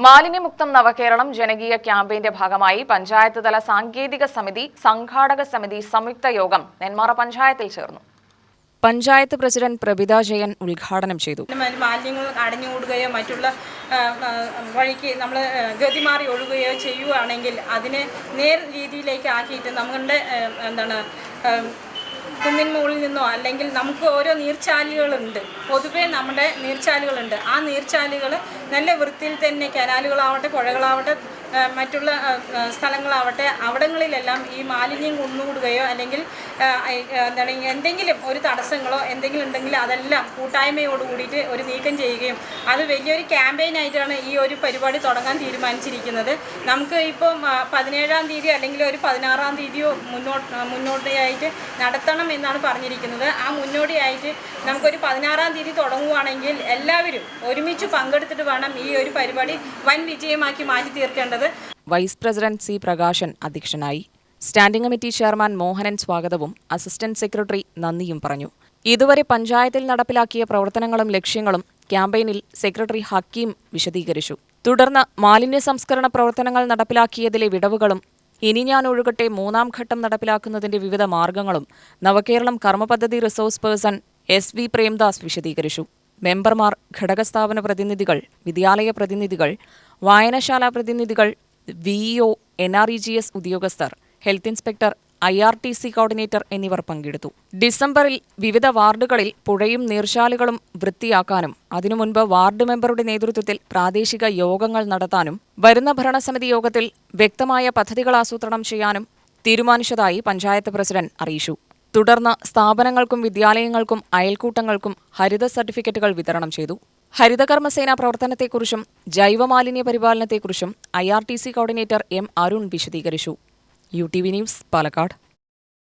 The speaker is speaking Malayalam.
മാലിന്യമുക്തം നവകേരളം ജനകീയ ക്യാമ്പയിന്റെ ഭാഗമായി പഞ്ചായത്ത് തല സാങ്കേതിക സമിതി സംഘാടക സമിതി സംയുക്ത യോഗം നെന്മാറ പഞ്ചായത്തിൽ ചേർന്നു. പഞ്ചായത്ത് പ്രസിഡന്റ് പ്രഭിത ജയൻ ഉദ്ഘാടനം ചെയ്തു. മാലിന്യങ്ങൾ അടഞ്ഞുകൂടുകയോ മറ്റുള്ള വഴിക്ക് നമ്മൾ ഗതിമാറി ഒഴുകുകയോ ചെയ്യുകയാണെങ്കിൽ അതിനെ നേർ രീതിയിലേക്ക് ആക്കിയിട്ട് നമ്മളുടെ കുന്നിൻ മുകളിൽ നിന്നോ അല്ലെങ്കിൽ നമുക്ക് ഓരോ നീർച്ചാലുകളുണ്ട്, പൊതുവേ നമ്മുടെ നീർച്ചാലുകളുണ്ട്. ആ നീർച്ചാലുകൾ നല്ല വൃത്തിയിൽ തന്നെ കനാലുകളാവട്ടെ, പുഴകളാവട്ടെ, മറ്റുള്ള സ്ഥലങ്ങളാവട്ടെ, അവിടങ്ങളിലെല്ലാം ഈ മാലിന്യം കുന്നുകൂടുകയോ അല്ലെങ്കിൽ എന്തെങ്കിലും ഒരു തടസ്സങ്ങളോ എന്തെങ്കിലും ഉണ്ടെങ്കിൽ അതെല്ലാം കൂട്ടായ്മയോട് കൂടിയിട്ട് ഒരു നീക്കം ചെയ്യുകയും അത് വലിയൊരു ക്യാമ്പയിനായിട്ടാണ് ഈ ഒരു പരിപാടി തുടങ്ങാൻ തീരുമാനിച്ചിരിക്കുന്നത്. നമുക്ക് ഇപ്പം 17-ാം തീയതി അല്ലെങ്കിൽ ഒരു 16-ാം തീയതിയോ മുന്നോടിയായിട്ട് നടത്തണം എന്നാണ് പറഞ്ഞിരിക്കുന്നത്. ആ മുന്നോടിയായിട്ട് നമുക്കൊരു 16-ാം തീയതി തുടങ്ങുകയാണെങ്കിൽ എല്ലാവരും ഒരുമിച്ച് പങ്കെടുത്തിട്ട് വേണം ഈ ഒരു പരിപാടി വൻ വിജയമാക്കി മാറ്റി തീർക്കേണ്ടത്. വൈസ് പ്രസിഡന്റ് സി പ്രകാശൻ അധ്യക്ഷനായി. സ്റ്റാൻഡിംഗ് കമ്മിറ്റി ചെയർമാൻ മോഹനൻ സ്വാഗതവും അസിസ്റ്റന്റ് സെക്രട്ടറി നന്ദിയും പറഞ്ഞു. ഇതുവരെ പഞ്ചായത്തിൽ നടപ്പിലാക്കിയ പ്രവർത്തനങ്ങളും ലക്ഷ്യങ്ങളും ക്യാമ്പയിനിൽ സെക്രട്ടറി ഹക്കീം വിശദീകരിച്ചു. തുടർന്ന് മാലിന്യ സംസ്കരണ പ്രവർത്തനങ്ങൾ നടപ്പിലാക്കിയതിലെ വിടവുകളും ഇനി ഞാൻ ഒഴുകട്ടെ 3-ാം ഘട്ടം നടപ്പിലാക്കുന്നതിന്റെ വിവിധ മാർഗങ്ങളും നവകേരളം കർമ്മപദ്ധതി റിസോഴ്സ് പേഴ്സൺ SV പ്രേംദാസ് വിശദീകരിച്ചു. മെമ്പർമാർ, ഘടകസ്ഥാപന പ്രതിനിധികൾ, വിദ്യാലയ പ്രതിനിധികൾ, വായനശാല പ്രതിനിധികൾ, VEO, NREGS ഉദ്യോഗസ്ഥർ, ഹെൽത്ത് ഇൻസ്പെക്ടർ, IRTC കോർഡിനേറ്റർ എന്നിവർ പങ്കെടുത്തു. ഡിസംബറിൽ വിവിധ വാർഡുകളിൽ പുഴയും നീർച്ചാലുകളും വൃത്തിയാക്കാനും അതിനു മുൻപ് വാർഡ് മെമ്പറുടെ നേതൃത്വത്തിൽ പ്രാദേശിക യോഗങ്ങൾ നടത്താനും വരുന്ന ഭരണസമിതി യോഗത്തിൽ വ്യക്തമായ പദ്ധതികൾ ആസൂത്രണം ചെയ്യാനും തീരുമാനിച്ചതായി പഞ്ചായത്ത് പ്രസിഡന്റ് അറിയിച്ചു. തുടർന്ന് സ്ഥാപനങ്ങൾക്കും വിദ്യാലയങ്ങൾക്കും അയൽക്കൂട്ടങ്ങൾക്കും ഹരിത സർട്ടിഫിക്കറ്റുകൾ വിതരണം ചെയ്തു. ഹരിതകർമ്മസേന പ്രവർത്തനത്തെക്കുറിച്ചും ജൈവമാലിന്യ പരിപാലനത്തെക്കുറിച്ചും IRTC കോർഡിനേറ്റർ M. അരുൺ വിശദീകരിച്ചു. UTV news, Palakkad.